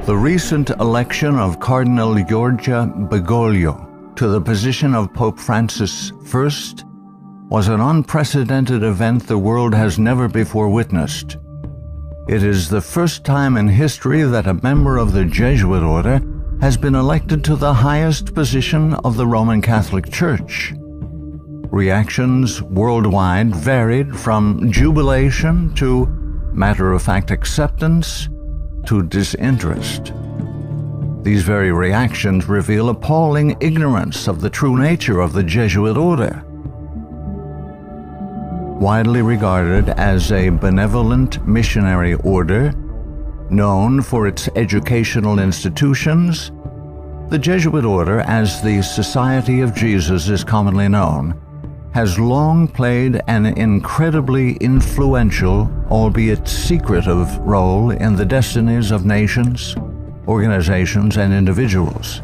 The recent election of Cardinal Giorgia Bergoglio to the position of Pope Francis I was an unprecedented event the world has never before witnessed. It is the first time in history that a member of the Jesuit order has been elected to the highest position of the Roman Catholic Church. Reactions worldwide varied from jubilation to matter-of-fact acceptance to disinterest. These very reactions reveal appalling ignorance of the true nature of the Jesuit order. Widely regarded as a benevolent missionary order, known for its educational institutions, the Jesuit order, as the Society of Jesus is commonly known, has long played an incredibly influential, albeit secretive, role in the destinies of nations, organizations, and individuals.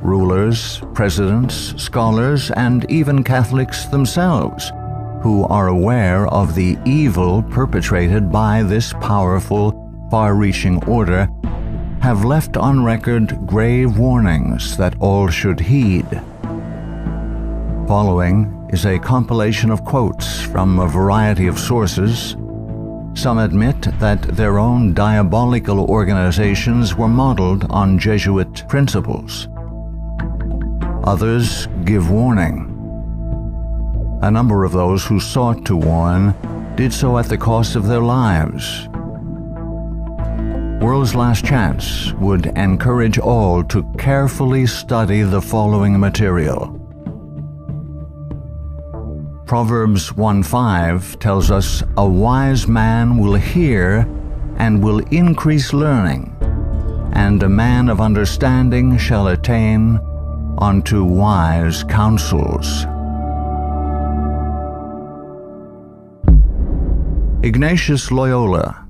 Rulers, presidents, scholars, and even Catholics themselves, who are aware of the evil perpetrated by this powerful, far-reaching order, have left on record grave warnings that all should heed. Following is a compilation of quotes from a variety of sources. Some admit that their own diabolical organizations were modeled on Jesuit principles. Others give warning. A number of those who sought to warn did so at the cost of their lives. World's Last Chance would encourage all to carefully study the following material. Proverbs 1:5 tells us, "A wise man will hear and will increase learning, and a man of understanding shall attain unto wise counsels." Ignatius Loyola,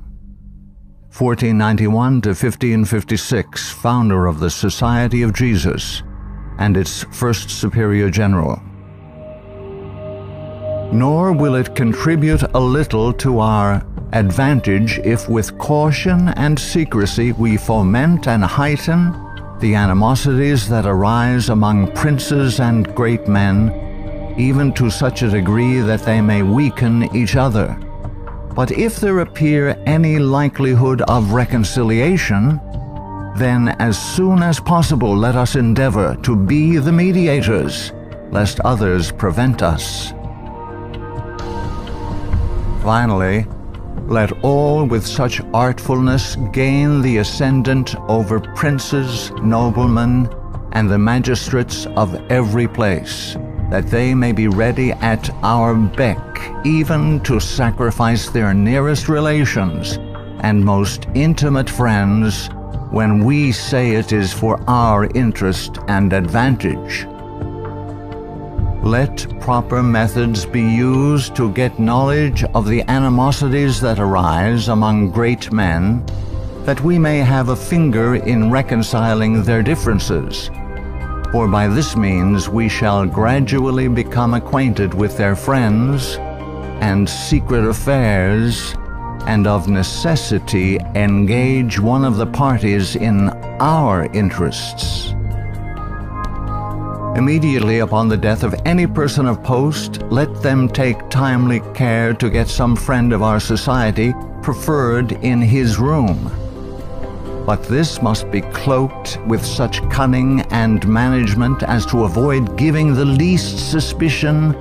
1491 to 1556, founder of the Society of Jesus and its first superior general. Nor will it contribute a little to our advantage if with caution and secrecy we foment and heighten the animosities that arise among princes and great men, even to such a degree that they may weaken each other. But if there appear any likelihood of reconciliation, then as soon as possible let us endeavor to be the mediators, lest others prevent us. Finally, let all with such artfulness gain the ascendant over princes, noblemen, and the magistrates of every place, that they may be ready at our beck, even to sacrifice their nearest relations and most intimate friends, when we say it is for our interest and advantage. Let proper methods be used to get knowledge of the animosities that arise among great men, that we may have a finger in reconciling their differences. For by this means we shall gradually become acquainted with their friends and secret affairs, and of necessity engage one of the parties in our interests. Immediately upon the death of any person of post, let them take timely care to get some friend of our society preferred in his room. But this must be cloaked with such cunning and management as to avoid giving the least suspicion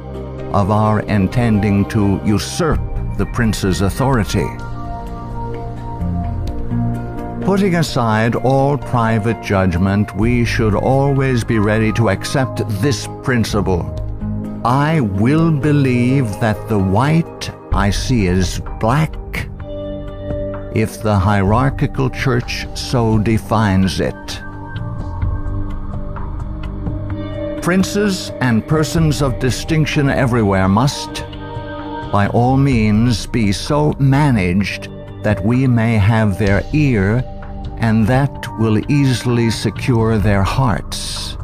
of our intending to usurp the prince's authority. Putting aside all private judgment, we should always be ready to accept this principle. I will believe that the white I see is black, if the hierarchical church so defines it. Princes and persons of distinction everywhere must, by all means, be so managed that we may have their ear, and that will easily secure their hearts,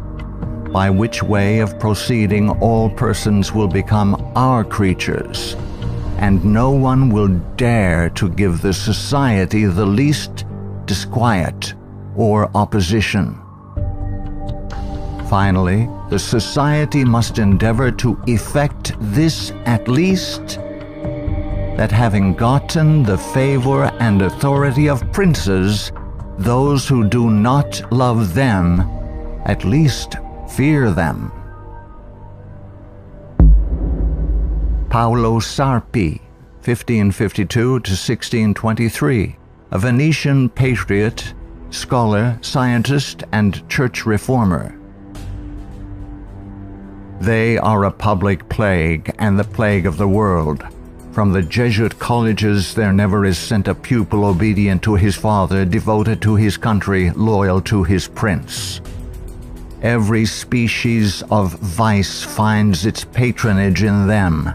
by which way of proceeding all persons will become our creatures, and no one will dare to give the society the least disquiet or opposition. Finally, the society must endeavor to effect this at least, that having gotten the favor and authority of princes, those who do not love them at least fear them. Paolo Sarpi, 1552 to 1623, a Venetian patriot, scholar, scientist, and church reformer. They are a public plague and the plague of the world. From the Jesuit colleges there never is sent a pupil obedient to his father, devoted to his country, loyal to his prince. Every species of vice finds its patronage in them.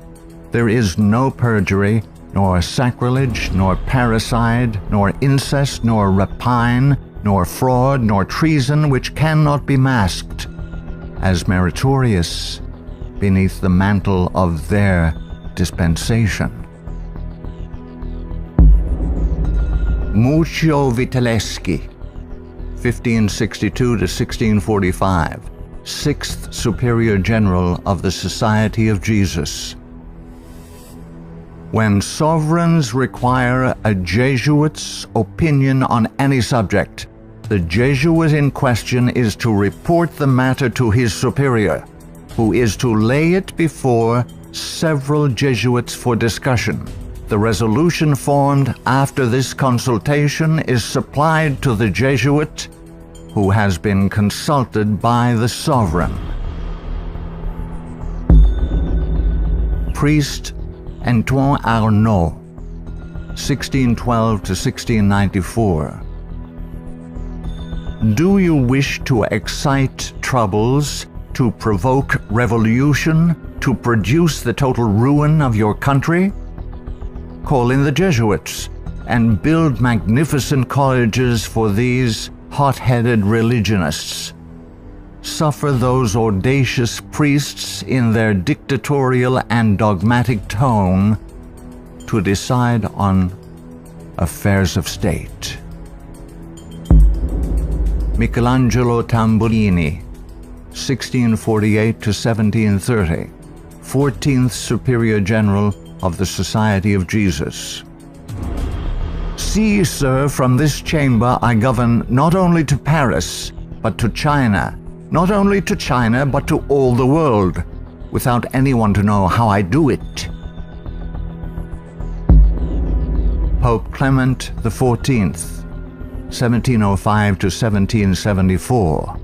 There is no perjury, nor sacrilege, nor parricide, nor incest, nor rapine, nor fraud, nor treason which cannot be masked as meritorious beneath the mantle of their dispensation. Muccio Vitelleschi, 1562 to 1645, 6th Superior General of the Society of Jesus. When sovereigns require a Jesuit's opinion on any subject, the Jesuit in question is to report the matter to his superior, who is to lay it before several Jesuits for discussion. The resolution formed after this consultation is supplied to the Jesuit, who has been consulted by the sovereign. Priest Antoine Arnaud, 1612 to 1694. Do you wish to excite troubles, to provoke revolution, to produce the total ruin of your country? Call in the Jesuits and build magnificent colleges for these hot-headed religionists. Suffer those audacious priests in their dictatorial and dogmatic tone to decide on affairs of state. Michelangelo Tamburini, 1648 to 1730, 14th Superior General of the Society of Jesus. See, sir, from this chamber I govern not only to Paris, but to China, not only to China, but to all the world, without anyone to know how I do it. Pope Clement XIV, 1705 to 1774.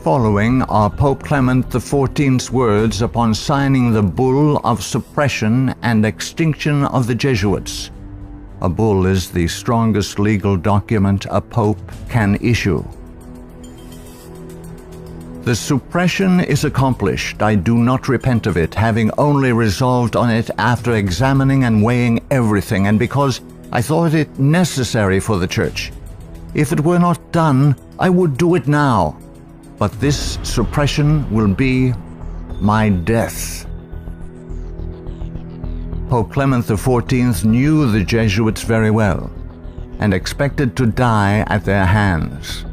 Following are Pope Clement XIV's words upon signing the bull of suppression and extinction of the Jesuits. A bull is the strongest legal document a pope can issue. The suppression is accomplished. I do not repent of it, having only resolved on it after examining and weighing everything, and because I thought it necessary for the Church. If it were not done, I would do it now. But this suppression will be my death. Pope Clement XIV knew the Jesuits very well and expected to die at their hands.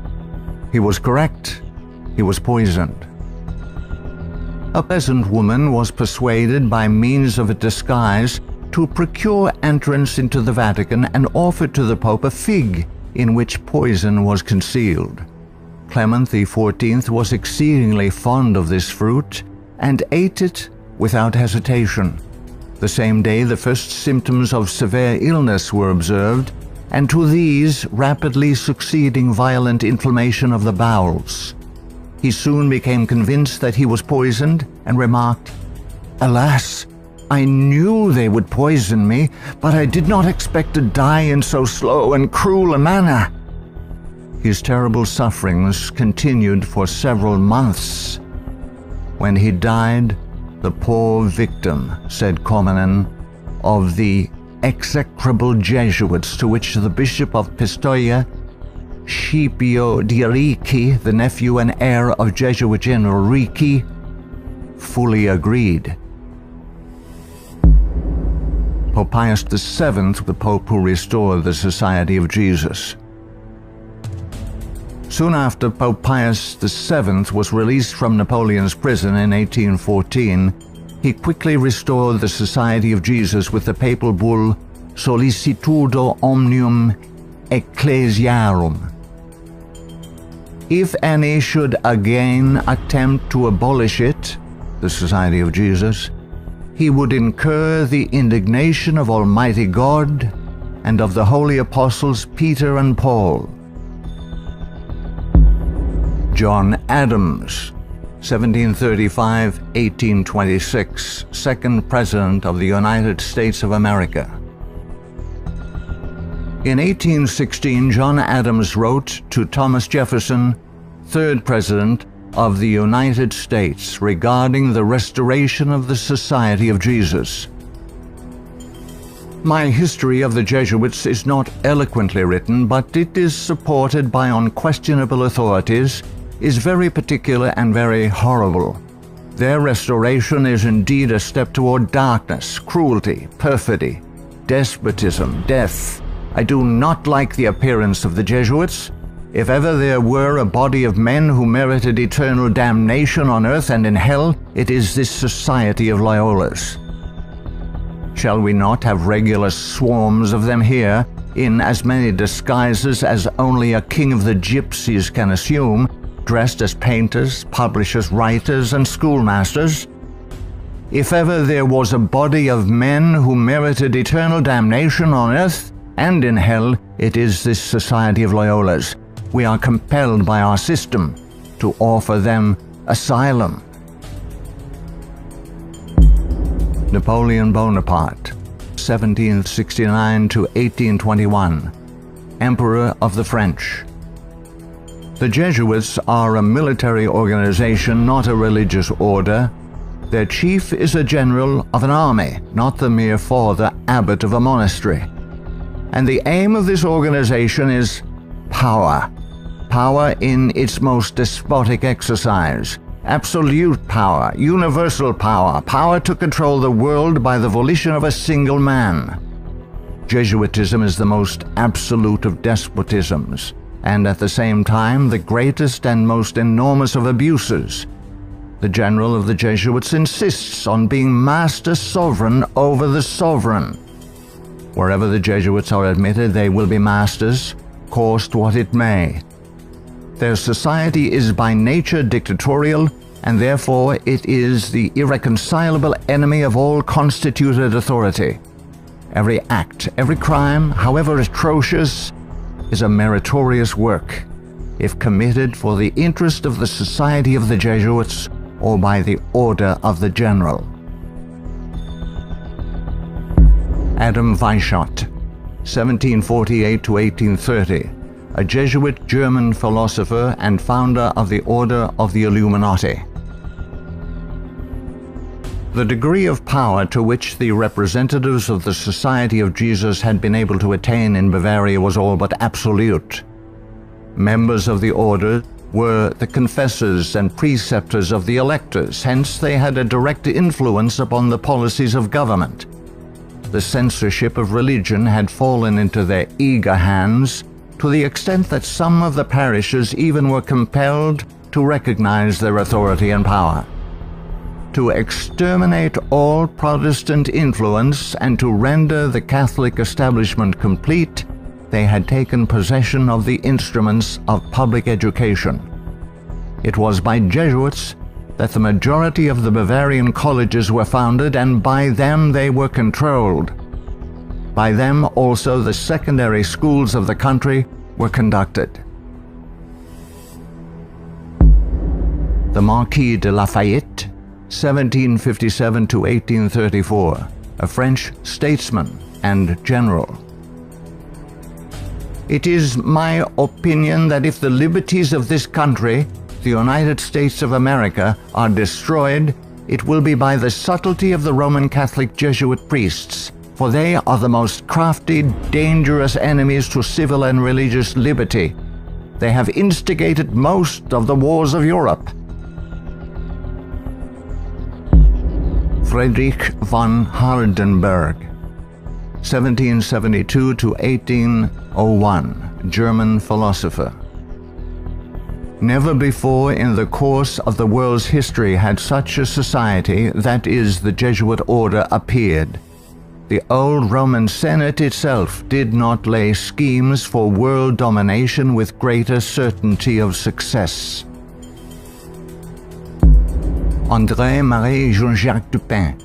He was correct. He was poisoned. A peasant woman was persuaded by means of a disguise to procure entrance into the Vatican and offered to the Pope a fig in which poison was concealed. Clement XIV was exceedingly fond of this fruit and ate it without hesitation. The same day the first symptoms of severe illness were observed, and to these rapidly succeeding violent inflammation of the bowels. He soon became convinced that he was poisoned and remarked, "Alas, I knew they would poison me, but I did not expect to die in so slow and cruel a manner." His terrible sufferings continued for several months. When he died, the poor victim, said Comenin, of the execrable Jesuits to which the Bishop of Pistoia, Scipio di Ricci, the nephew and heir of Jesuit General Ricci, fully agreed. Pope Pius VII, the Pope who restored the Society of Jesus. Soon after Pope Pius VII was released from Napoleon's prison in 1814, he quickly restored the Society of Jesus with the papal bull Sollicitudo Omnium Ecclesiarum. If any should again attempt to abolish it, the Society of Jesus, he would incur the indignation of Almighty God and of the holy apostles Peter and Paul. John Adams, 1735–1826, second President of the United States of America. In 1816, John Adams wrote to Thomas Jefferson, third President of the United States, regarding the restoration of the Society of Jesus. My history of the Jesuits is not eloquently written, but it is supported by unquestionable authorities, is very particular and very horrible. Their restoration is indeed a step toward darkness, cruelty, perfidy, despotism, death. I do not like the appearance of the Jesuits. If ever there were a body of men who merited eternal damnation on earth and in hell, it is this Society of Loyolas. Shall we not have regular swarms of them here, in as many disguises as only a king of the gypsies can assume, dressed as painters, publishers, writers, and schoolmasters? If ever there was a body of men who merited eternal damnation on earth and in hell, it is this Society of Loyolas. We are compelled by our system to offer them asylum. Napoleon Bonaparte, 1769–1821, Emperor of the French. The Jesuits are a military organization, not a religious order. Their chief is a general of an army, not the mere father abbot of a monastery. And the aim of this organization is power. Power in its most despotic exercise. Absolute power, universal power, power to control the world by the volition of a single man. Jesuitism is the most absolute of despotisms, and at the same time the greatest and most enormous of abuses. The general of the Jesuits insists on being master sovereign over the sovereign. Wherever the Jesuits are admitted, they will be masters, cost what it may. Their society is by nature dictatorial, and therefore it is the irreconcilable enemy of all constituted authority. Every act, every crime, however atrocious, is a meritorious work, if committed for the interest of the Society of the Jesuits or by the order of the general. Adam Weishaupt, 1748–1830, a Jesuit German philosopher and founder of the Order of the Illuminati. The degree of power to which the representatives of the Society of Jesus had been able to attain in Bavaria was all but absolute. Members of the order were the confessors and preceptors of the electors, hence they had a direct influence upon the policies of government. The censorship of religion had fallen into their eager hands, to the extent that some of the parishes even were compelled to recognize their authority and power. To exterminate all Protestant influence and to render the Catholic establishment complete, they had taken possession of the instruments of public education. It was by Jesuits that the majority of the Bavarian colleges were founded, and by them they were controlled. By them also the secondary schools of the country were conducted. The Marquis de Lafayette, 1757–1834, a French statesman and general. It is my opinion that if the liberties of this country, the United States of America, are destroyed, it will be by the subtlety of the Roman Catholic Jesuit priests, for they are the most crafty, dangerous enemies to civil and religious liberty. They have instigated most of the wars of Europe. Friedrich von Hardenberg, 1772 to 1801, German philosopher. Never before in the course of the world's history had such a society, that is, the Jesuit order, appeared. The old Roman Senate itself did not lay schemes for world domination with greater certainty of success. André-Marie Jean-Jacques Dupin,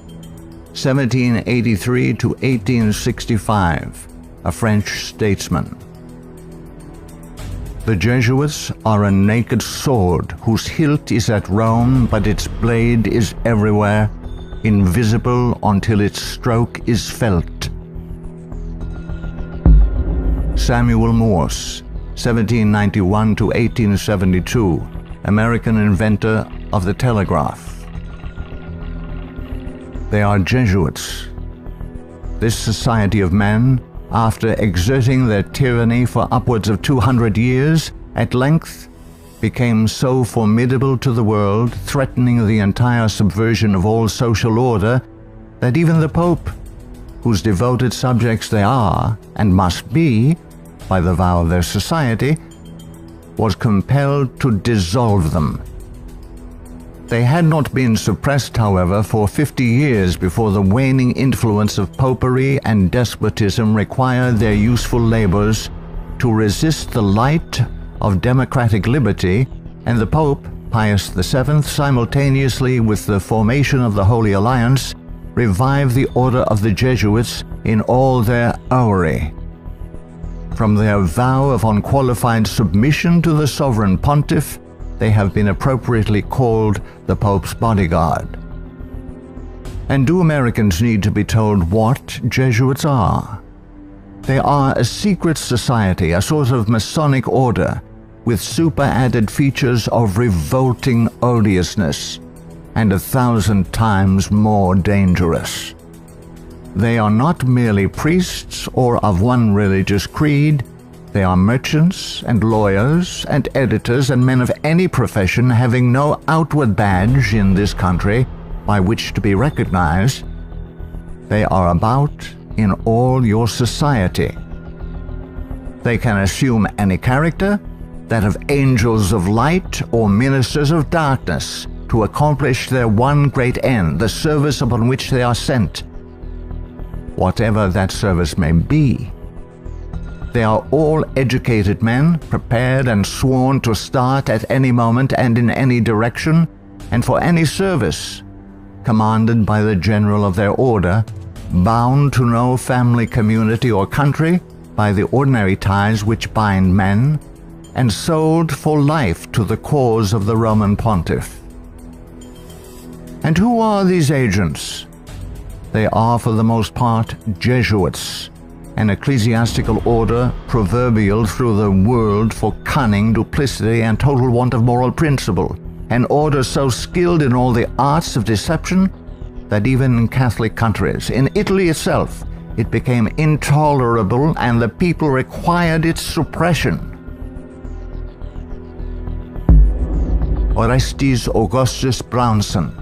1783 to 1865, a French statesman. The Jesuits are a naked sword whose hilt is at Rome, but its blade is everywhere, invisible until its stroke is felt. Samuel Morse, 1791 to 1872, American inventor of the telegraph. They are Jesuits. This society of men, after exerting their tyranny for upwards of 200 years, at length became so formidable to the world, threatening the entire subversion of all social order, that even the Pope, whose devoted subjects they are, and must be, by the vow of their society, was compelled to dissolve them. They had not been suppressed, however, for 50 years before the waning influence of popery and despotism required their useful labors to resist the light of democratic liberty, and the Pope, Pius VII, simultaneously with the formation of the Holy Alliance, revived the order of the Jesuits in all their aureory. From their vow of unqualified submission to the sovereign pontiff, they have been appropriately called the Pope's bodyguard. And do Americans need to be told what Jesuits are? They are a secret society, a sort of Masonic order, with super-added features of revolting odiousness, and 1,000 times more dangerous. They are not merely priests or of one religious creed. They are merchants and lawyers and editors and men of any profession having no outward badge in this country by which to be recognized. They are about in all your society. They can assume any character, that of angels of light or ministers of darkness, to accomplish their one great end, the service upon which they are sent, whatever that service may be. They are all educated men, prepared and sworn to start at any moment and in any direction, and for any service, commanded by the general of their order, bound to no family, community, or country by the ordinary ties which bind men, and sold for life to the cause of the Roman pontiff. And who are these agents? They are for the most part Jesuits, an ecclesiastical order proverbial through the world for cunning, duplicity, and total want of moral principle, an order so skilled in all the arts of deception that even in Catholic countries, in Italy itself, it became intolerable and the people required its suppression. Orestes Augustus Brownson,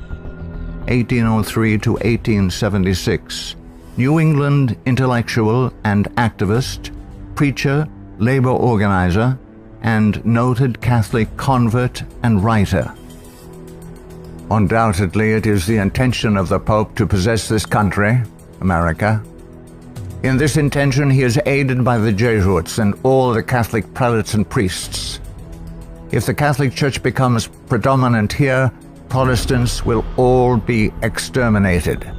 1803 to 1876, New England intellectual and activist, preacher, labor organizer, and noted Catholic convert and writer. Undoubtedly, it is the intention of the Pope to possess this country, America. In this intention, he is aided by the Jesuits and all the Catholic prelates and priests. If the Catholic Church becomes predominant here, Protestants will all be exterminated.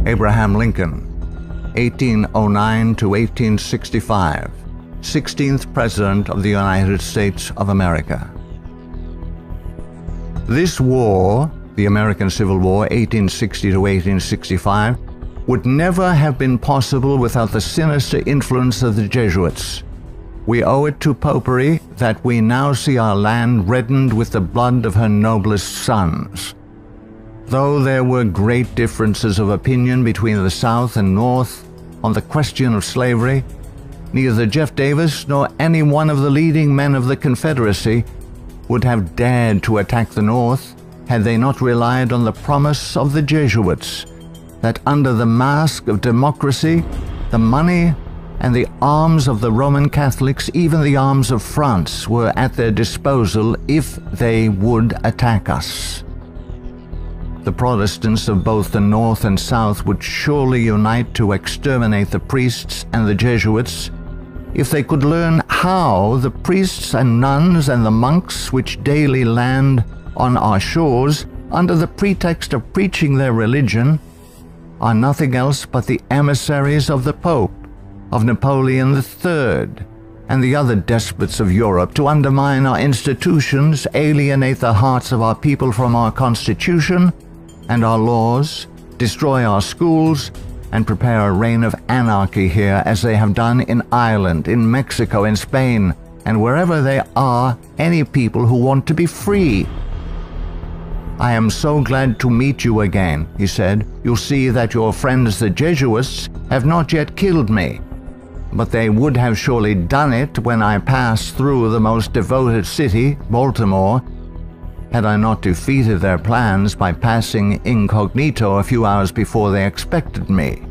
Abraham Lincoln, 1809 to 1865, 16th President of the United States of America. This war, the American Civil War, 1860 to 1865, would never have been possible without the sinister influence of the Jesuits. We owe it to popery that we now see our land reddened with the blood of her noblest sons. Though there were great differences of opinion between the South and North on the question of slavery, neither Jeff Davis nor any one of the leading men of the Confederacy would have dared to attack the North had they not relied on the promise of the Jesuits that under the mask of democracy, the money and the arms of the Roman Catholics, even the arms of France, were at their disposal if they would attack us. The Protestants of both the North and South would surely unite to exterminate the priests and the Jesuits if they could learn how the priests and nuns and the monks which daily land on our shores under the pretext of preaching their religion are nothing else but the emissaries of the Pope, of Napoleon III, and the other despots of Europe to undermine our institutions, alienate the hearts of our people from our Constitution and our laws, destroy our schools, and prepare a reign of anarchy here as they have done in Ireland, in Mexico, in Spain, and wherever there are any people who want to be free. I am so glad to meet you again, he said. You'll see that your friends the Jesuits have not yet killed me, but they would have surely done it when I passed through the most devoted city, Baltimore, had I not defeated their plans by passing incognito a few hours before they expected me.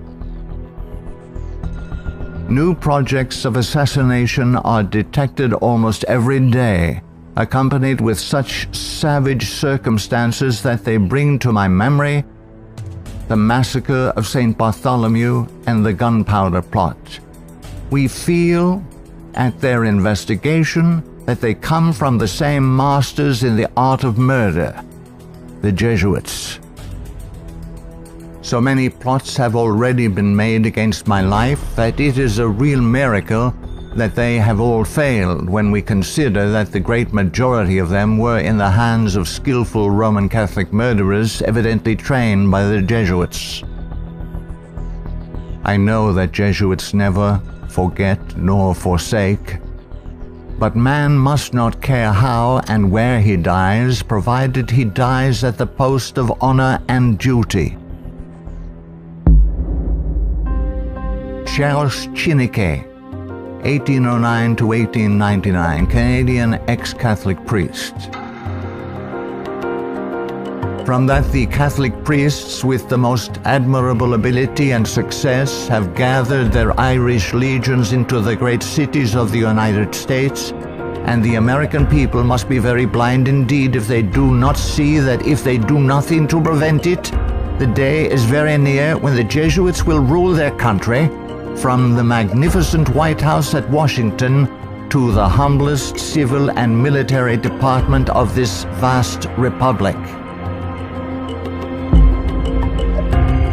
New projects of assassination are detected almost every day, accompanied with such savage circumstances that they bring to my memory the massacre of St. Bartholomew and the gunpowder plot. We feel, at their investigation, that they come from the same masters in the art of murder, the Jesuits. So many plots have already been made against my life that it is a real miracle that they have all failed when we consider that the great majority of them were in the hands of skillful Roman Catholic murderers evidently trained by the Jesuits. I know that Jesuits never forget nor forsake, but man must not care how and where he dies, provided he dies at the post of honor and duty. Charles Chineke, 1809 to 1899, Canadian ex-Catholic priest. From that the Catholic priests with the most admirable ability and success have gathered their Irish legions into the great cities of the United States, and the American people must be very blind indeed if they do not see that if they do nothing to prevent it, the day is very near when the Jesuits will rule their country, from the magnificent White House at Washington to the humblest civil and military department of this vast republic.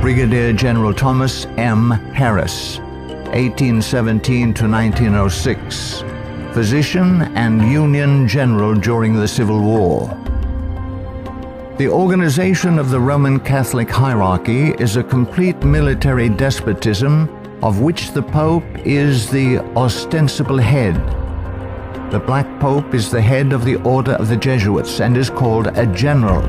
Brigadier General Thomas M. Harris, 1817 to 1906, physician and Union General during the Civil War. The organization of the Roman Catholic hierarchy is a complete military despotism of which the Pope is the ostensible head. The Black Pope is the head of the Order of the Jesuits and is called a general.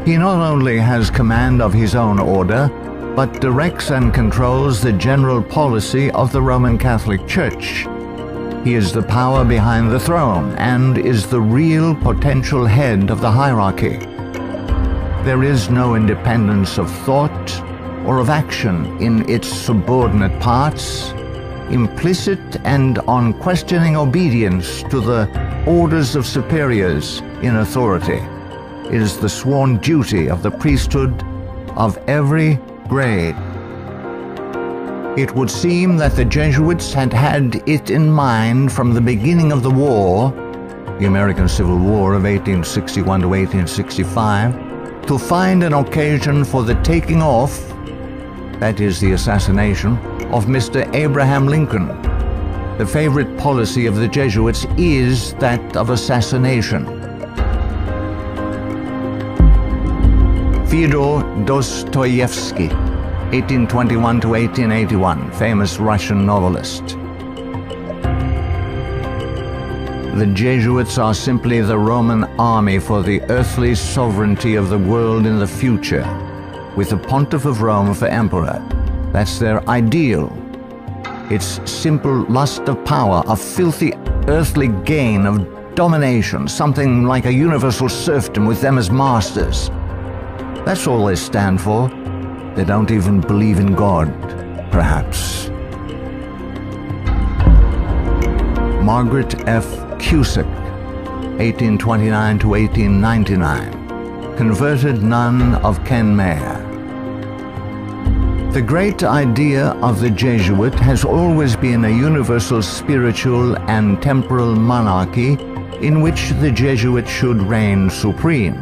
He not only has command of his own order, but directs and controls the general policy of the Roman Catholic Church. He is the power behind the throne and is the real potential head of the hierarchy. There is no independence of thought or of action in its subordinate parts, implicit and unquestioning obedience to the orders of superiors in authority. It is the sworn duty of the priesthood of every grade. It would seem that the Jesuits had had it in mind from the beginning of the war, the American Civil War of 1861 to 1865, to find an occasion for the taking off, that is the assassination, of Mr. Abraham Lincoln. The favorite policy of the Jesuits is that of assassination. Fyodor Dostoevsky, 1821 to 1881, famous Russian novelist. The Jesuits are simply the Roman army for the earthly sovereignty of the world in the future, with the Pontiff of Rome for emperor. That's their ideal. It's simple lust of power, of filthy earthly gain, of domination, something like a universal serfdom with them as masters. That's all they stand for. They don't even believe in God, perhaps. Margaret F. Cusick, 1829 to 1899, converted nun of Kenmare. The great idea of the Jesuit has always been a universal spiritual and temporal monarchy in which the Jesuit should reign supreme.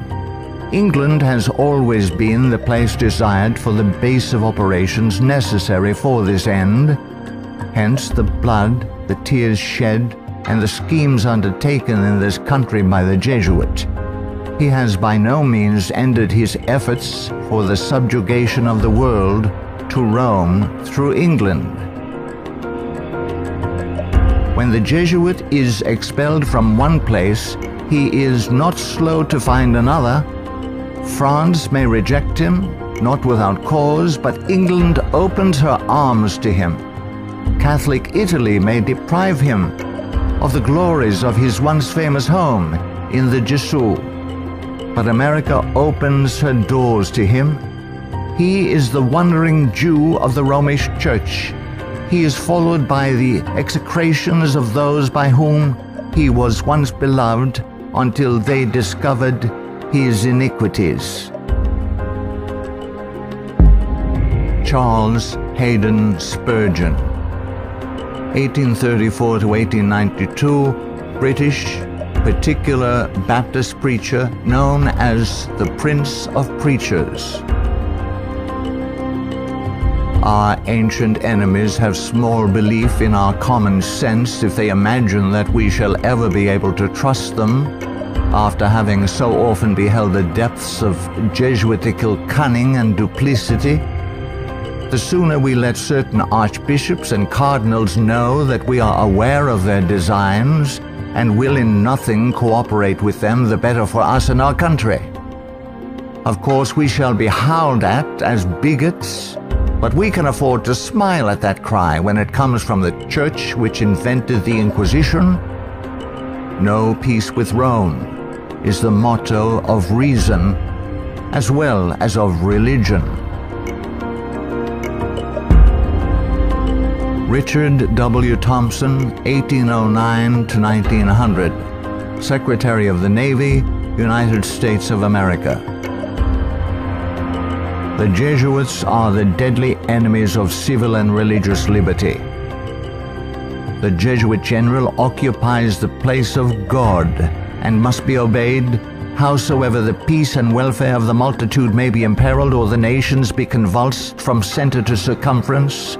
England has always been the place desired for the base of operations necessary for this end. Hence the blood, the tears shed, and the schemes undertaken in this country by the Jesuit. He has by no means ended his efforts for the subjugation of the world to Rome through England. When the Jesuit is expelled from one place, he is not slow to find another. France may reject him, not without cause, but England opens her arms to him. Catholic Italy may deprive him of the glories of his once famous home in the Jesuits, but America opens her doors to him. He is the wandering Jew of the Romish Church. He is followed by the execrations of those by whom he was once beloved until they discovered his iniquities. Charles Haddon Spurgeon, 1834 to 1892, British particular Baptist preacher known as the Prince of Preachers. Our ancient enemies have small belief in our common sense if they imagine that we shall ever be able to trust them after having so often beheld the depths of Jesuitical cunning and duplicity. The sooner we let certain archbishops and cardinals know that we are aware of their designs and will in nothing cooperate with them, the better for us and our country. Of course, we shall be howled at as bigots, but we can afford to smile at that cry when it comes from the church which invented the Inquisition. No peace with Rome is the motto of reason as well as of religion. Richard W. Thompson, 1809 to 1900, Secretary of the Navy, United States of America. The Jesuits are the deadly enemies of civil and religious liberty. The Jesuit general occupies the place of God and must be obeyed, howsoever the peace and welfare of the multitude may be imperiled or the nations be convulsed from center to circumference.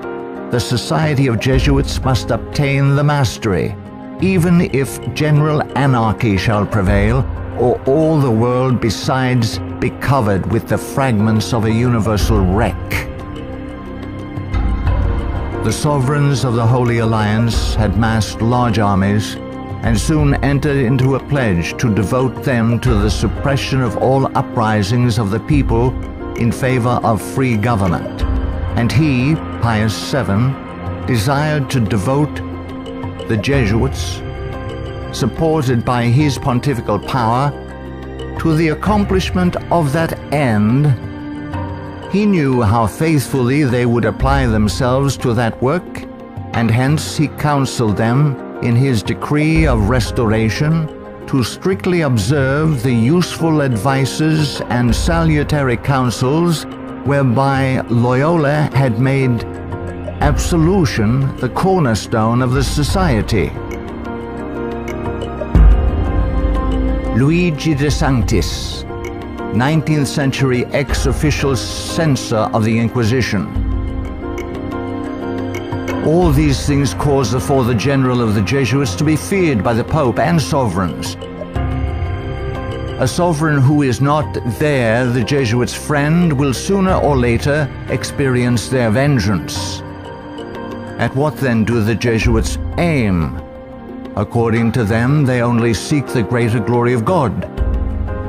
The Society of Jesuits must obtain the mastery, even if general anarchy shall prevail, or all the world besides be covered with the fragments of a universal wreck. The sovereigns of the Holy Alliance had massed large armies and soon entered into a pledge to devote them to the suppression of all uprisings of the people in favor of free government. And he, Pius VII, desired to devote the Jesuits, supported by his pontifical power, to the accomplishment of that end. He knew how faithfully they would apply themselves to that work, and hence he counseled them in his decree of restoration to strictly observe the useful advices and salutary counsels whereby Loyola had made absolution the cornerstone of the society. Luigi de Sanctis, 19th century ex-official censor of the Inquisition. All these things caused the Father General of the Jesuits to be feared by the Pope and sovereigns. A sovereign who is not there, the Jesuits' friend, will sooner or later experience their vengeance. At what then do the Jesuits aim? According to them, they only seek the greater glory of God.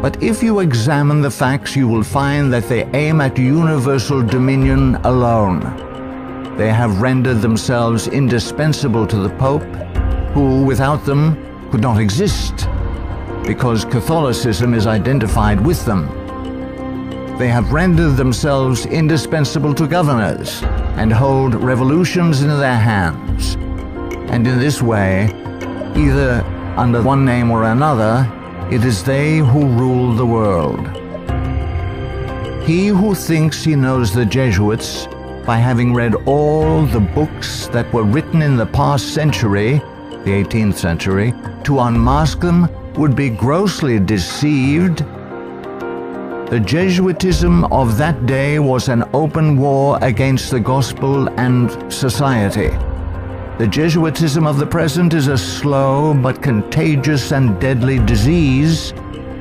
But if you examine the facts, you will find that they aim at universal dominion alone. They have rendered themselves indispensable to the Pope, who without them could not exist, because Catholicism is identified with them. They have rendered themselves indispensable to governors and hold revolutions in their hands. And in this way, either under one name or another, it is they who rule the world. He who thinks he knows the Jesuits by having read all the books that were written in the past century, the 18th century, to unmask them would be grossly deceived. The Jesuitism of that day was an open war against the gospel and society. The Jesuitism of the present is a slow but contagious and deadly disease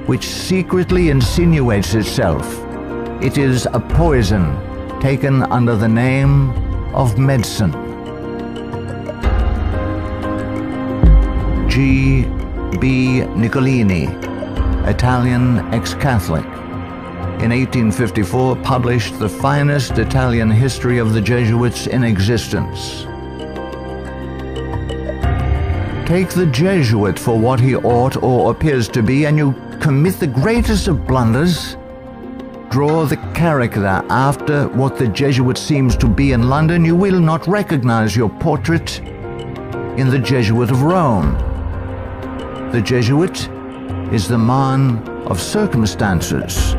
which secretly insinuates itself. It is a poison taken under the name of medicine. G. B. Nicolini, Italian ex-Catholic, in 1854 published the finest Italian history of the Jesuits in existence. Take the Jesuit for what he ought or appears to be, and you commit the greatest of blunders. Draw the character after what the Jesuit seems to be in London, you will not recognize your portrait in the Jesuit of Rome. The Jesuit is the man of circumstances.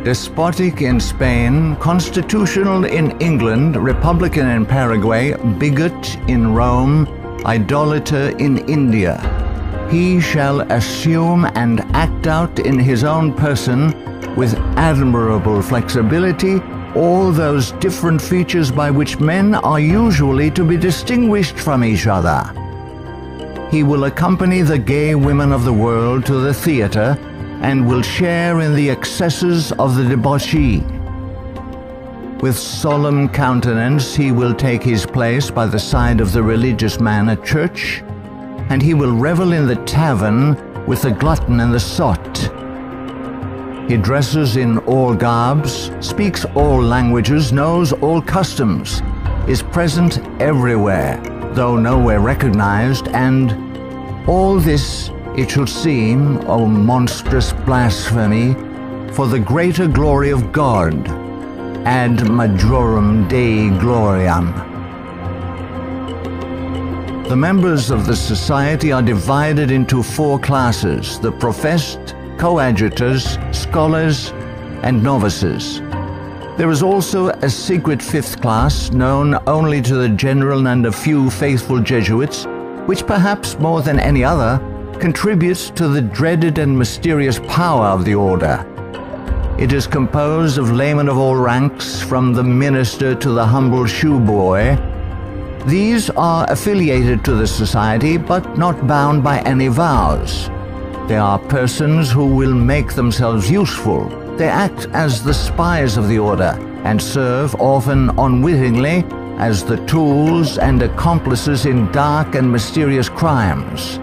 Despotic in Spain, constitutional in England, republican in Paraguay, bigot in Rome, idolater in India. He shall assume and act out in his own person, with admirable flexibility, all those different features by which men are usually to be distinguished from each other. He will accompany the gay women of the world to the theater and will share in the excesses of the debauchee. With solemn countenance he will take his place by the side of the religious man at church, and he will revel in the tavern with the glutton and the sot. He dresses in all garbs, speaks all languages, knows all customs, is present everywhere, though nowhere recognized, and all this, it should seem, O monstrous blasphemy, for the greater glory of God, ad majorem Dei gloriam. The members of the society are divided into 4 classes: the professed, coadjutors, scholars, and novices. There is also a secret 5th class, known only to the general and a few faithful Jesuits, which perhaps more than any other contributes to the dreaded and mysterious power of the order. It is composed of laymen of all ranks, from the minister to the humble shoeboy. These are affiliated to the society, but not bound by any vows. They are persons who will make themselves useful. They act as the spies of the order and serve, often unwittingly, as the tools and accomplices in dark and mysterious crimes.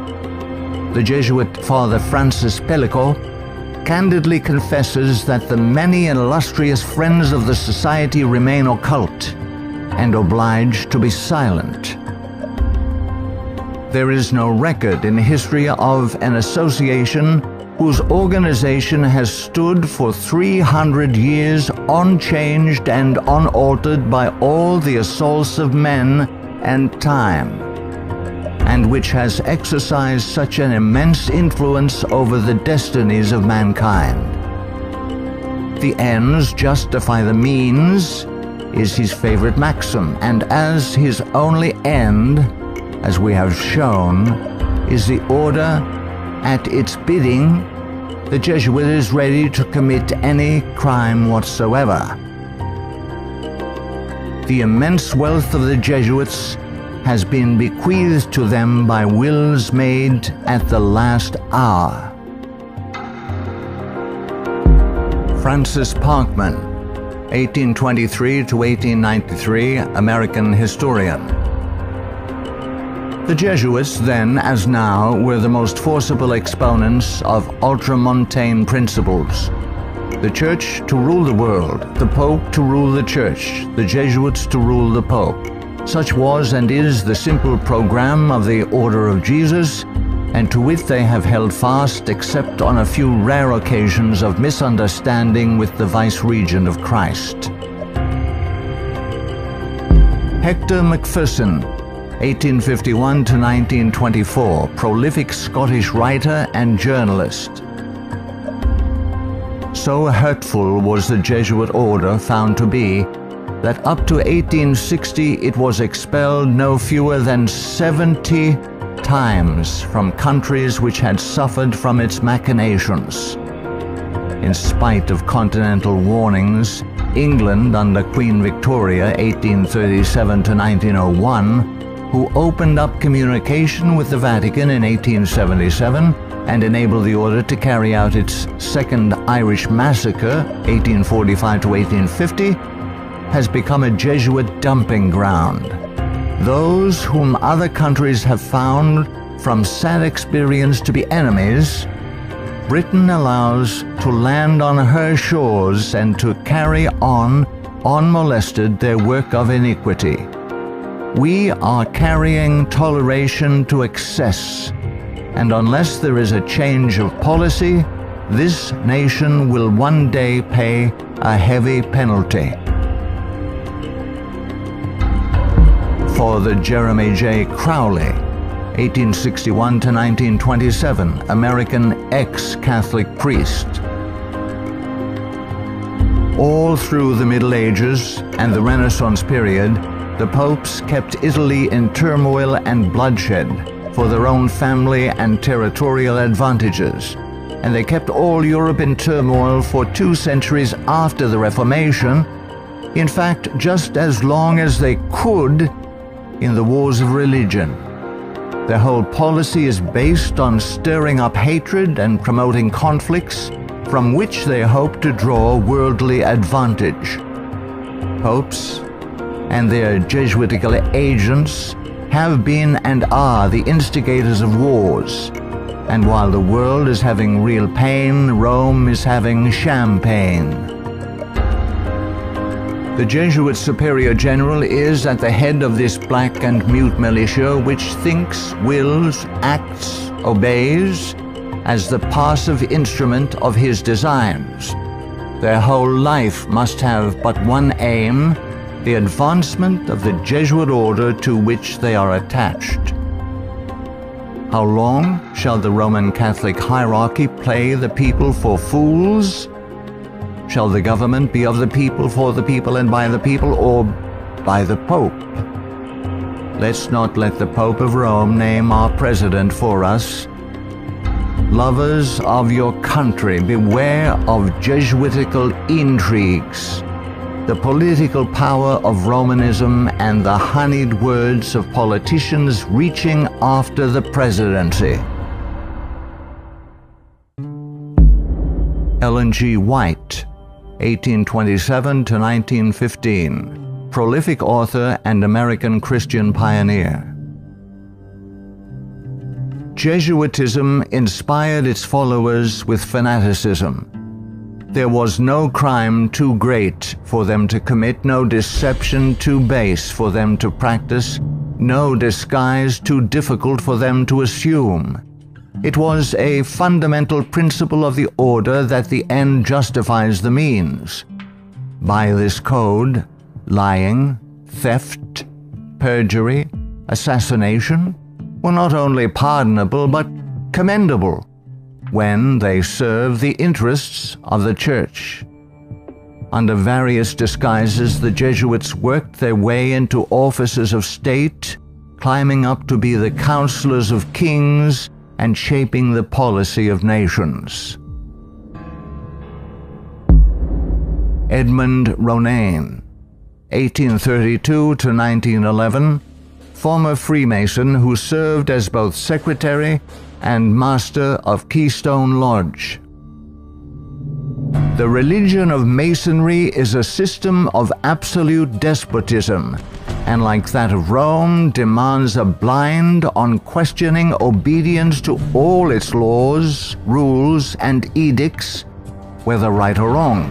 The Jesuit Father Francis Pellico candidly confesses that the many and illustrious friends of the society remain occult and obliged to be silent. There is no record in history of an association whose organization has stood for 300 years unchanged and unaltered by all the assaults of men and time, and which has exercised such an immense influence over the destinies of mankind. The ends justify the means is his favorite maxim, and as his only end, as we have shown, is the order, at its bidding, the Jesuit is ready to commit any crime whatsoever. The immense wealth of the Jesuits has been bequeathed to them by wills made at the last hour. Francis Parkman, 1823 to 1893, American historian. The Jesuits, then as now, were the most forcible exponents of ultramontane principles. The Church to rule the world, the Pope to rule the Church, the Jesuits to rule the Pope. Such was and is the simple program of the Order of Jesus, and to which they have held fast except on a few rare occasions of misunderstanding with the vice-regent of Christ. Hector Macpherson, 1851 to 1924, prolific Scottish writer and journalist. So hurtful was the Jesuit order found to be that up to 1860 it was expelled no fewer than 70 times from countries which had suffered from its machinations. In spite of continental warnings, England under Queen Victoria, 1837 to 1901, who opened up communication with the Vatican in 1877 and enabled the order to carry out its Second Irish Massacre, 1845 to 1850, has become a Jesuit dumping ground. Those whom other countries have found from sad experience to be enemies, Britain allows to land on her shores and to carry on, unmolested, their work of iniquity. We are carrying toleration to excess, and unless there is a change of policy, this nation will one day pay a heavy penalty. Father Jeremy J. Crowley, 1861 to 1927, American ex-Catholic priest. All through the Middle Ages and the Renaissance period, the popes kept Italy in turmoil and bloodshed for their own family and territorial advantages, and they kept all Europe in turmoil for 2 centuries after the Reformation, in fact, just as long as they could in the wars of religion. Their whole policy is based on stirring up hatred and promoting conflicts from which they hope to draw worldly advantage. Popes and their Jesuitical agents have been and are the instigators of wars, and while the world is having real pain, Rome is having champagne. The Jesuit Superior General is at the head of this black and mute militia which thinks, wills, acts, obeys as the passive instrument of his designs. Their whole life must have but one aim, the advancement of the Jesuit order to which they are attached. How long shall the Roman Catholic hierarchy play the people for fools? Shall the government be of the people, for the people, and by the people, or by the Pope? Let's not let the Pope of Rome name our president for us. Lovers of your country, beware of Jesuitical intrigues, the political power of Romanism, and the honeyed words of politicians reaching after the presidency. Ellen G. White, 1827 to 1915, prolific author and American Christian pioneer. Jesuitism inspired its followers with fanaticism. There was no crime too great for them to commit, no deception too base for them to practice, no disguise too difficult for them to assume. It was a fundamental principle of the order that the end justifies the means. By this code, lying, theft, perjury, assassination were not only pardonable but commendable when they serve the interests of the Church. Under various disguises, the Jesuits worked their way into offices of state, climbing up to be the counselors of kings and shaping the policy of nations. Edmund Ronayne, 1832 to 1911, former Freemason who served as both secretary and master of Keystone Lodge. The religion of Masonry is a system of absolute despotism, and like that of Rome, demands a blind, unquestioning obedience to all its laws, rules, and edicts, whether right or wrong.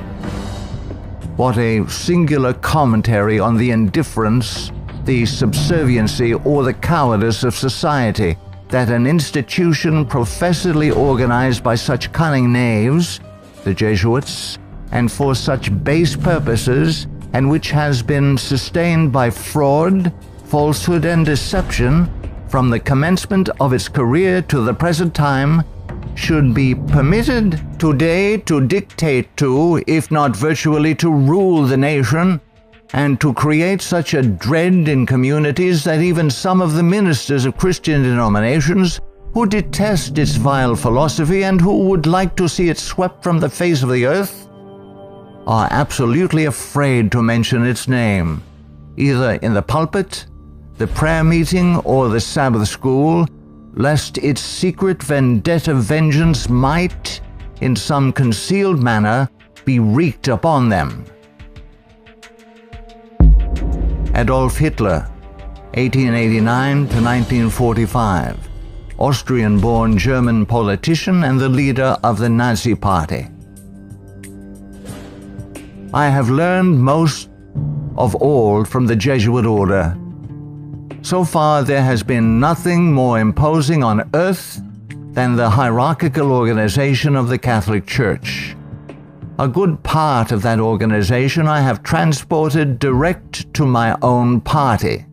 What a singular commentary on the indifference, the subserviency, or the cowardice of society that an institution professedly organized by such cunning knaves, the Jesuits, and for such base purposes, and which has been sustained by fraud, falsehood, and deception from the commencement of its career to the present time, should be permitted today to dictate to, if not virtually to rule the nation, and to create such a dread in communities that even some of the ministers of Christian denominations, who detest its vile philosophy and who would like to see it swept from the face of the earth, are absolutely afraid to mention its name, either in the pulpit, the prayer meeting, or the Sabbath school, lest its secret vendetta vengeance might, in some concealed manner, be wreaked upon them. Adolf Hitler, 1889 to 1945, Austrian-born German politician and the leader of the Nazi Party. I have learned most of all from the Jesuit order. So far, there has been nothing more imposing on earth than the hierarchical organization of the Catholic Church. A good part of that organization I have transported direct to my own party.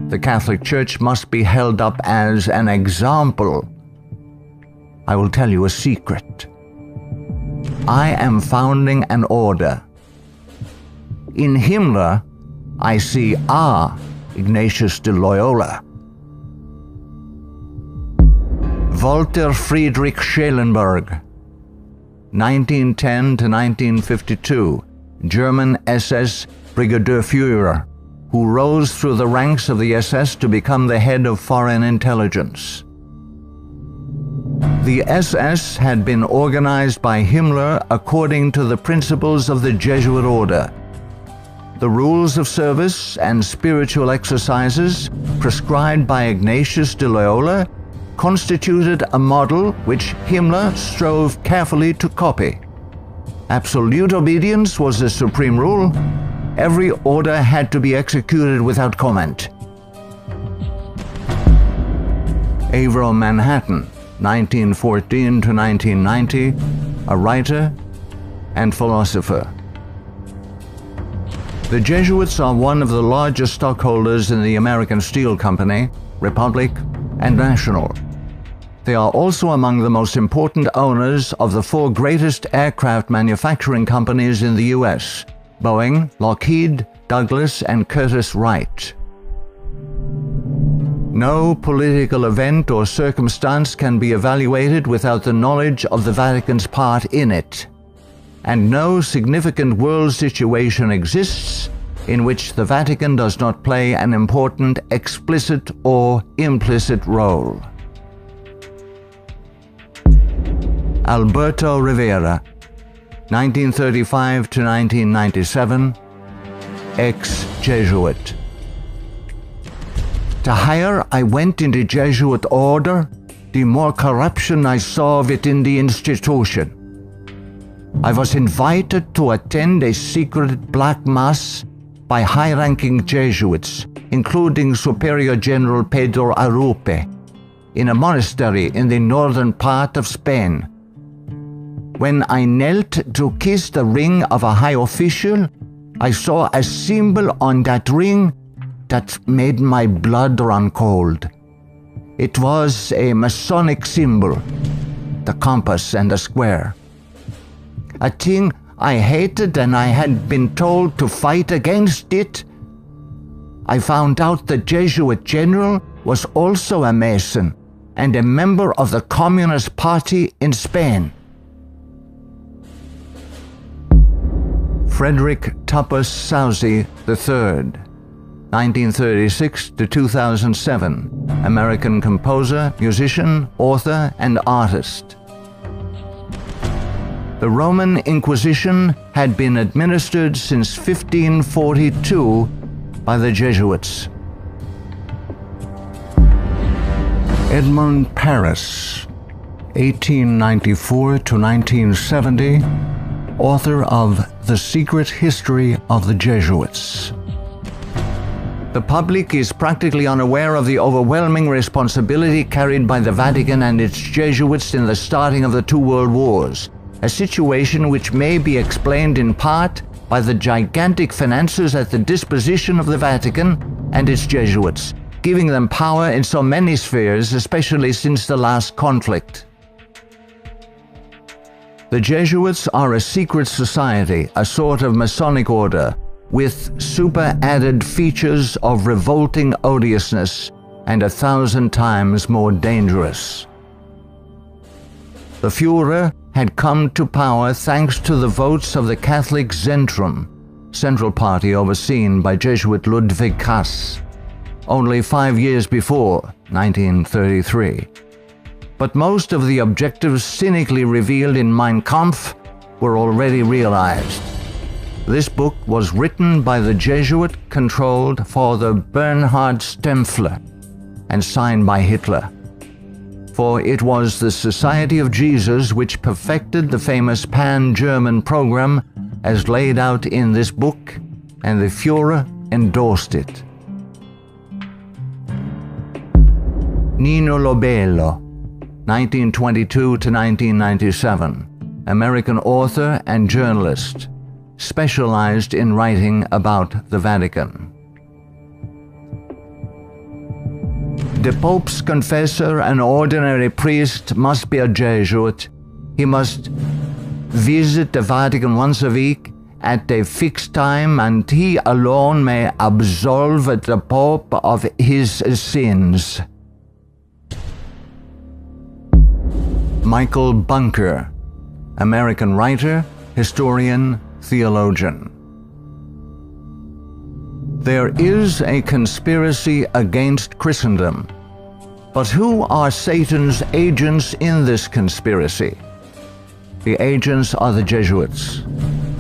The Catholic Church must be held up as an example. I will tell you a secret. I am founding an order. In Himmler, I see our Ignatius de Loyola. Walter Friedrich Schellenberg, 1910 to 1952, German SS Brigadier Führer, who rose through the ranks of the SS to become the head of foreign intelligence. The SS had been organized by Himmler according to the principles of the Jesuit order. The rules of service and spiritual exercises prescribed by Ignatius de Loyola constituted a model which Himmler strove carefully to copy. Absolute obedience was the supreme rule. Every order had to be executed without comment. Avro Manhattan, 1914 to 1990, a writer and philosopher. The Jesuits are one of the largest stockholders in the American Steel Company, Republic, and National. They are also among the most important owners of the four greatest aircraft manufacturing companies in the U.S., Boeing, Lockheed, Douglas, and Curtiss-Wright. No political event or circumstance can be evaluated without the knowledge of the Vatican's part in it, and no significant world situation exists in which the Vatican does not play an important explicit or implicit role. Alberto Rivera, 1935 to 1997, ex-Jesuit. The higher I went in the Jesuit order, the more corruption I saw within the institution. I was invited to attend a secret black mass by high-ranking Jesuits, including Superior General Pedro Arrupe, in a monastery in the northern part of Spain. When I knelt to kiss the ring of a high official, I saw a symbol on that ring that made my blood run cold. It was a Masonic symbol, the compass and the square. A thing I hated, and I had been told to fight against it. I found out the Jesuit general was also a Mason and a member of the Communist Party in Spain. Frederick Tupper Southey III, 1936 to 2007, American composer, musician, author, and artist. The Roman Inquisition had been administered since 1542 by the Jesuits. Edmund Paris, 1894 to 1970, author of The Secret History of the Jesuits. The public is practically unaware of the overwhelming responsibility carried by the Vatican and its Jesuits in the starting of the two world wars, a situation which may be explained in part by the gigantic finances at the disposition of the Vatican and its Jesuits, giving them power in so many spheres, especially since the last conflict. The Jesuits are a secret society, a sort of Masonic order, with super-added features of revolting odiousness and 1,000 times more dangerous. The Führer had come to power thanks to the votes of the Catholic Zentrum, Central Party overseen by Jesuit Ludwig Kass, only 5 years before, 1933. But most of the objectives cynically revealed in Mein Kampf were already realized. This book was written by the Jesuit-controlled Father Bernhard Stempfler and signed by Hitler. For it was the Society of Jesus which perfected the famous Pan-German program as laid out in this book, and the Führer endorsed it. Nino Lobello, 1922 to 1997, American author and journalist, specialized in writing about the Vatican. The Pope's confessor, an ordinary priest, must be a Jesuit. He must visit the Vatican once a week at a fixed time, and he alone may absolve the Pope of his sins. Michael Bunker, American writer, historian, theologian. There is a conspiracy against Christendom. But who are Satan's agents in this conspiracy? The agents are the Jesuits.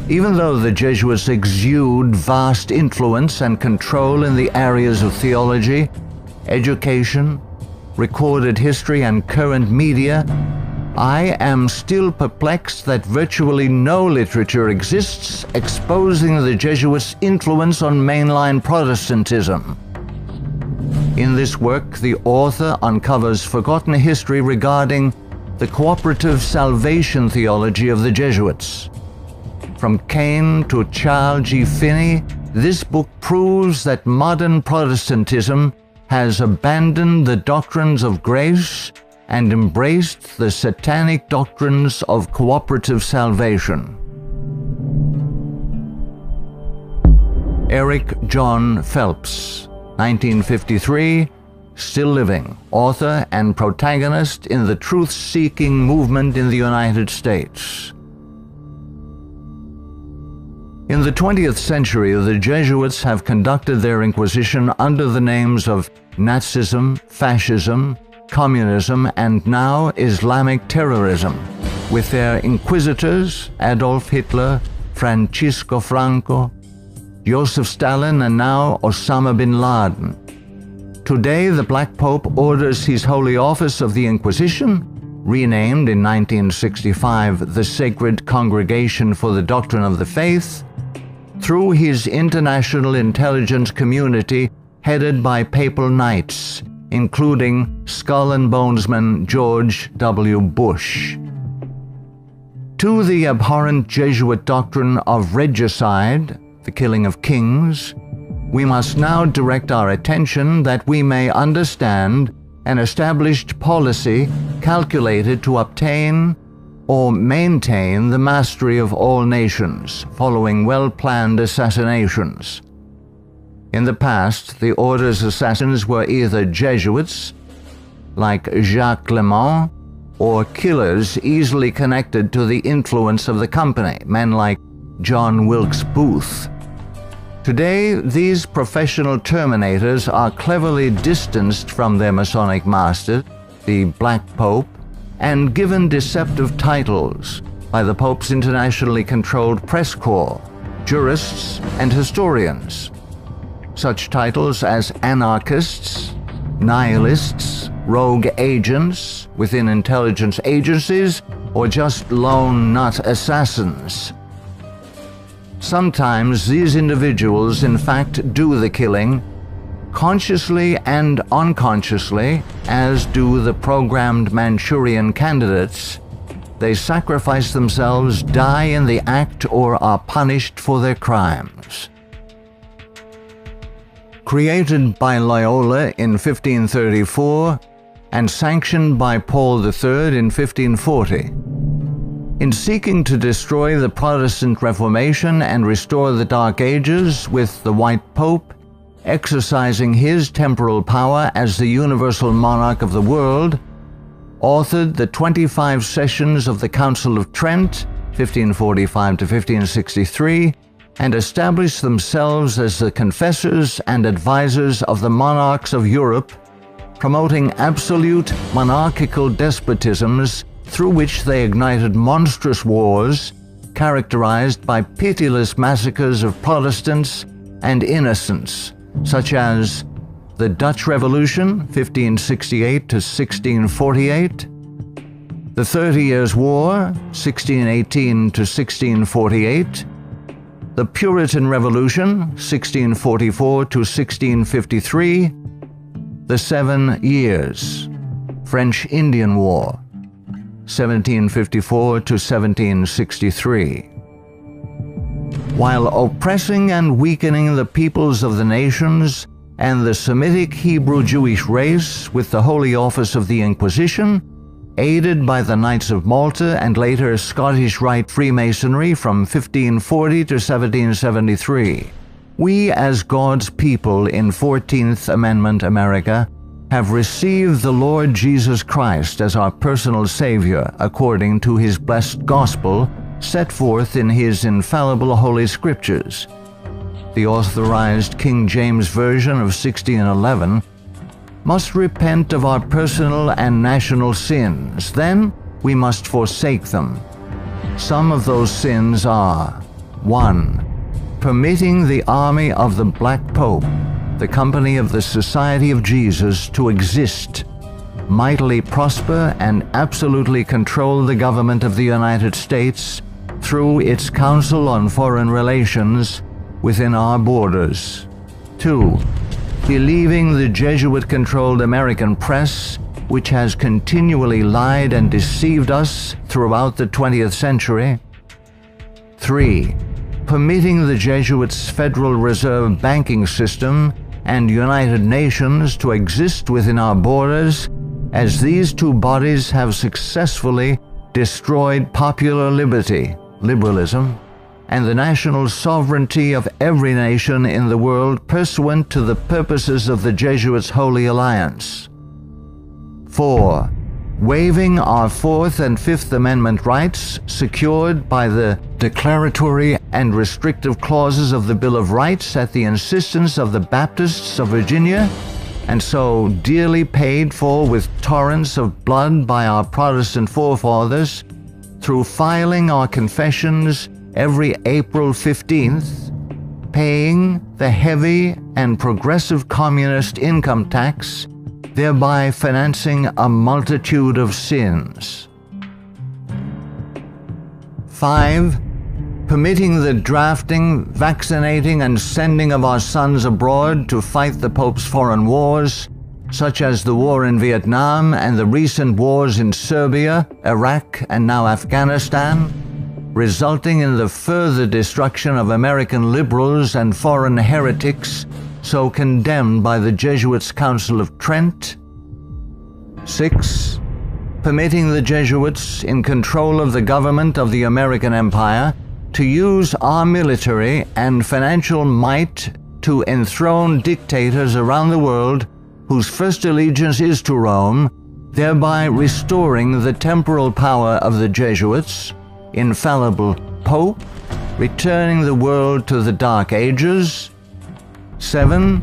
Even though the Jesuits exude vast influence and control in the areas of theology, education, recorded history, and current media, I am still perplexed that virtually no literature exists exposing the Jesuits' influence on mainline Protestantism. In this work, the author uncovers forgotten history regarding the cooperative salvation theology of the Jesuits. From Cain to Charles G. Finney, this book proves that modern Protestantism has abandoned the doctrines of grace and embraced the satanic doctrines of cooperative salvation. Eric John Phelps, 1953, still living, author and protagonist in the truth-seeking movement in the United States. In the 20th century, the Jesuits have conducted their inquisition under the names of Nazism, fascism, communism, and now Islamic terrorism, with their inquisitors Adolf Hitler, Francisco Franco, Joseph Stalin, and now Osama bin Laden. Today, the Black Pope orders his Holy Office of the Inquisition, renamed in 1965 the Sacred Congregation for the Doctrine of the Faith, through his international intelligence community headed by papal knights, including Skull and Bonesman George W. Bush. To the abhorrent Jesuit doctrine of regicide, the killing of kings, we must now direct our attention that we may understand an established policy calculated to obtain or maintain the mastery of all nations following well-planned assassinations. In the past, the order's assassins were either Jesuits, like Jacques Clement, or killers easily connected to the influence of the company, men like John Wilkes Booth. Today, these professional terminators are cleverly distanced from their Masonic master, the Black Pope, and given deceptive titles by the Pope's internationally controlled press corps, jurists, and historians. Such titles as anarchists, nihilists, rogue agents within intelligence agencies, or just lone nut assassins. Sometimes these individuals in fact do the killing, consciously and unconsciously, as do the programmed Manchurian candidates, they sacrifice themselves, die in the act, or are punished for their crimes. Created by Loyola in 1534 and sanctioned by Paul III in 1540. In seeking to destroy the Protestant Reformation and restore the Dark Ages with the White Pope, exercising his temporal power as the universal monarch of the world, authored the 25 sessions of the Council of Trent, 1545 to 1563, and established themselves as the confessors and advisors of the monarchs of Europe, promoting absolute monarchical despotisms through which they ignited monstrous wars characterized by pitiless massacres of Protestants and innocents, such as the Dutch Revolution, 1568 to 1648, the 30 Years' War, 1618 to 1648, the Puritan Revolution, 1644 to 1653, the 7 Years, French Indian War, 1754 to 1763. While oppressing and weakening the peoples of the nations and the Semitic Hebrew Jewish race with the Holy Office of the Inquisition, aided by the Knights of Malta and later Scottish Rite Freemasonry from 1540 to 1773, we as God's people in 14th Amendment America have received the Lord Jesus Christ as our personal Savior according to His blessed gospel set forth in His infallible Holy Scriptures. The authorized King James Version of 1611 must repent of our personal and national sins. Then we must forsake them. Some of those sins are: 1. Permitting the army of the Black Pope, the company of the Society of Jesus, to exist, mightily prosper, and absolutely control the government of the United States through its Council on Foreign Relations within our borders. 2. Believing the Jesuit-controlled American press, which has continually lied and deceived us throughout the 20th century. 3. Permitting the Jesuits' Federal Reserve banking system and United Nations to exist within our borders, as these two bodies have successfully destroyed popular liberty, liberalism, and the national sovereignty of every nation in the world pursuant to the purposes of the Jesuits' Holy Alliance. 4. Waiving our Fourth and Fifth Amendment rights secured by the declaratory and restrictive clauses of the Bill of Rights at the insistence of the Baptists of Virginia, and so dearly paid for with torrents of blood by our Protestant forefathers, through filing our confessions every April 15th, paying the heavy and progressive communist income tax, thereby financing a multitude of sins. 5. Permitting the drafting, vaccinating, and sending of our sons abroad to fight the Pope's foreign wars, such as the war in Vietnam and the recent wars in Serbia, Iraq, and now Afghanistan, resulting in the further destruction of American liberals and foreign heretics so condemned by the Jesuits' Council of Trent. 6. Permitting the Jesuits, in control of the government of the American Empire, to use our military and financial might to enthrone dictators around the world whose first allegiance is to Rome, thereby restoring the temporal power of the Jesuits, infallible Pope, returning the world to the Dark Ages. 7.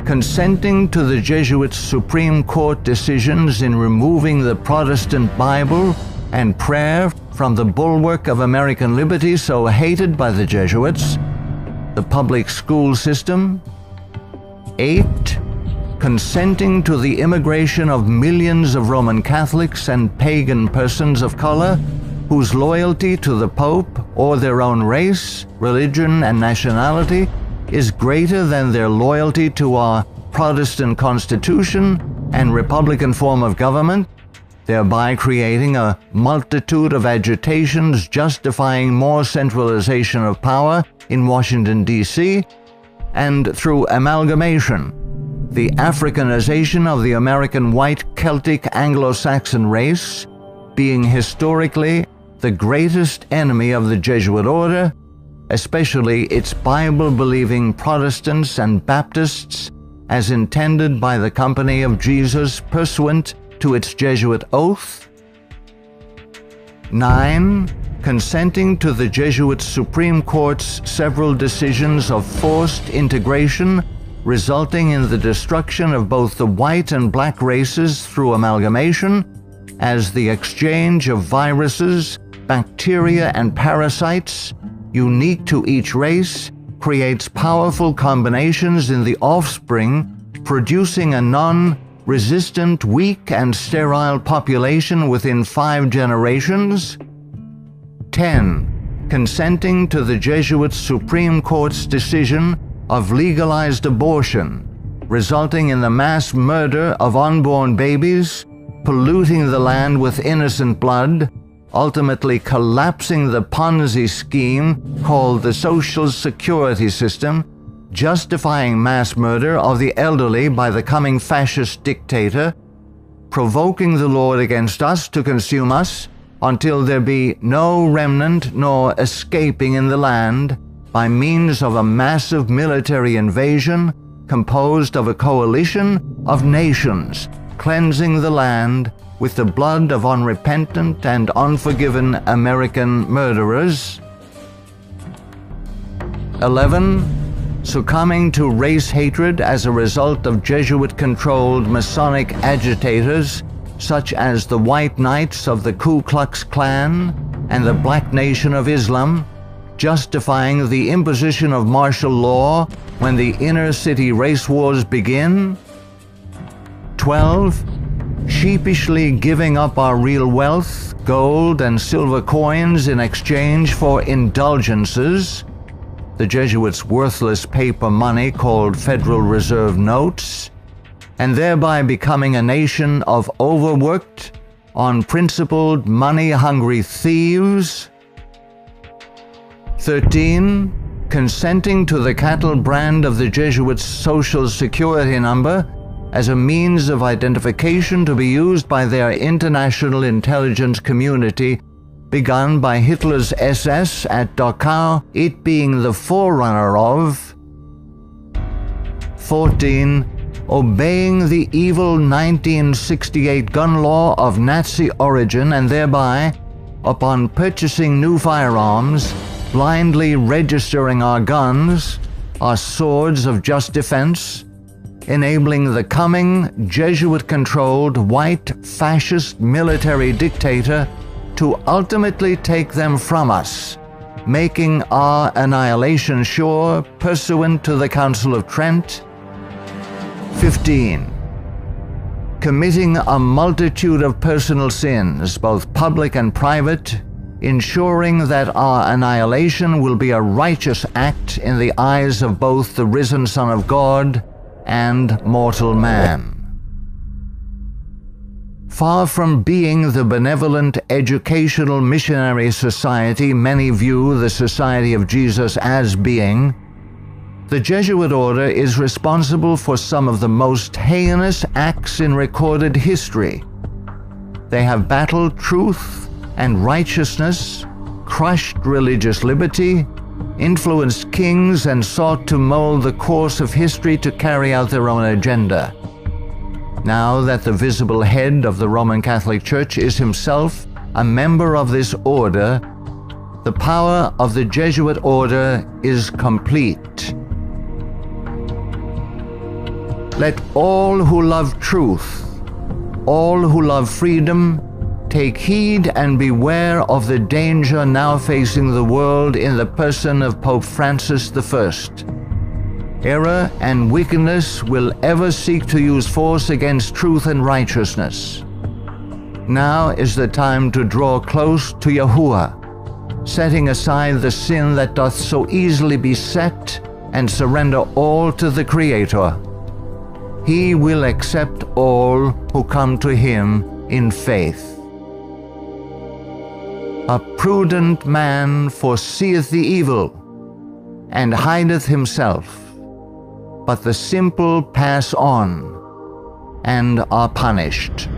Consenting to the Jesuits' Supreme Court decisions in removing the Protestant Bible and prayer from the bulwark of American liberty so hated by the Jesuits, the public school system. 8. Consenting to the immigration of millions of Roman Catholics and pagan persons of color whose loyalty to the Pope or their own race, religion, and nationality is greater than their loyalty to our Protestant constitution and Republican form of government, thereby creating a multitude of agitations justifying more centralization of power in Washington, D.C., and through amalgamation, the Africanization of the American white Celtic Anglo-Saxon race, being historically the greatest enemy of the Jesuit order, especially its Bible-believing Protestants and Baptists, as intended by the Company of Jesus pursuant to its Jesuit oath. 9. Consenting to the Jesuit Supreme Court's several decisions of forced integration, resulting in the destruction of both the white and black races through amalgamation, as the exchange of viruses, bacteria, and parasites, unique to each race, creates powerful combinations in the offspring, producing a non-resistant, weak, and sterile population within 5 generations. 10. Consenting to the Jesuit Supreme Court's decision of legalized abortion, resulting in the mass murder of unborn babies, polluting the land with innocent blood, ultimately collapsing the Ponzi scheme called the Social Security system, justifying mass murder of the elderly by the coming fascist dictator, provoking the Lord against us to consume us, until there be no remnant nor escaping in the land, by means of a massive military invasion composed of a coalition of nations, cleansing the land with the blood of unrepentant and unforgiven American murderers. 11. Succumbing to race hatred as a result of Jesuit-controlled Masonic agitators such as the White Knights of the Ku Klux Klan and the Black Nation of Islam, justifying the imposition of martial law when the inner-city race wars begin. 12. Sheepishly giving up our real wealth, gold and silver coins in exchange for indulgences, the Jesuits' worthless paper money called Federal Reserve notes, and thereby becoming a nation of overworked, unprincipled, money-hungry thieves. 13. Consenting to the cattle brand of the Jesuits' Social Security number as a means of identification to be used by their international intelligence community, begun by Hitler's SS at Dachau, it being the forerunner of. 14. Obeying the evil 1968 gun law of Nazi origin and thereby, upon purchasing new firearms, blindly registering our guns, our swords of just defense, enabling the coming Jesuit-controlled white fascist military dictator to ultimately take them from us, making our annihilation sure pursuant to the Council of Trent. 15. Committing a multitude of personal sins, both public and private, ensuring that our annihilation will be a righteous act in the eyes of both the risen Son of God and mortal man. Far from being the benevolent educational missionary society many view the Society of Jesus as being, the Jesuit order is responsible for some of the most heinous acts in recorded history. They have battled truth and righteousness, crushed religious liberty, influenced kings, and sought to mold the course of history to carry out their own agenda. Now that the visible head of the Roman Catholic Church is himself a member of this order, the power of the Jesuit order is complete. Let all who love truth, all who love freedom, take heed and beware of the danger now facing the world in the person of Pope Francis I. Error and wickedness will ever seek to use force against truth and righteousness. Now is the time to draw close to Yahuwah, setting aside the sin that doth so easily beset, and surrender all to the Creator. he will accept all who come to him in faith. A prudent man foreseeth the evil, and hideth himself, but the simple pass on, and are punished.